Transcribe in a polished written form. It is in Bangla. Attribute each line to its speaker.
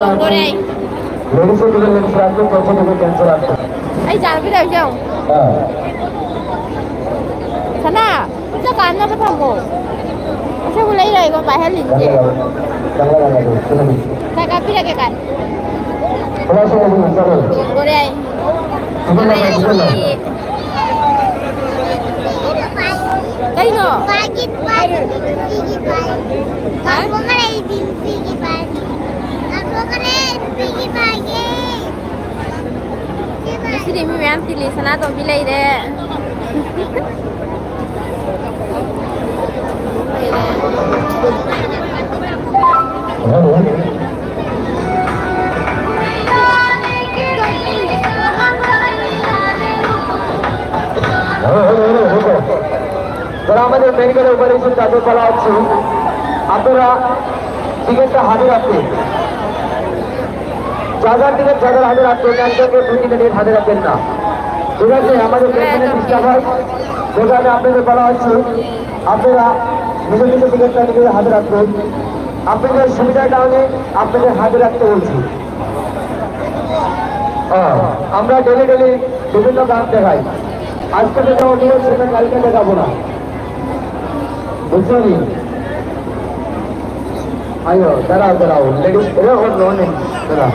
Speaker 1: लेडीज के लिए लेडीज रात में कैसे कैसे कैंसर आता है
Speaker 2: ay jangan bilang jauh sana kita kan apa kamu saya mulai lagi kau bahas linje saya kapi lagi kan boleh kayak no pagi pagi aku kan ini pagi pagi aku kan ini pagi Sini mi mem pilih sana tu pilih deh.
Speaker 1: যারা আমাদের মেডিকেলের উপরে এসে তাদের বলা হচ্ছে আপনারা টিকিটটা হাতে রাখবেন যাদের টিকিট যাদের হাতে রাখবেন একজনকে 2 টিকিট হাতে রাখবেন না ঠিক আছে আমাদের পেছনে ডিস্টার্ব হয় সেখানে আপনাদের বলা হচ্ছে আপনারা নিজের নিজের টিকিটটা নিজেদের হাতে রাখবেন আপনাদের সুবিধাটা হলে আপনাদের হাতে রাখতে বলছি আমরা ডেলি ডেলি বিভিন্ন গান দেখাই আজকে যেটা অডিও সেটা কালকে দেখাবো না বুঝলি আয়ো দাঁড়াও দাঁড়াও লেডিস এরা ওর লোনে দাঁড়া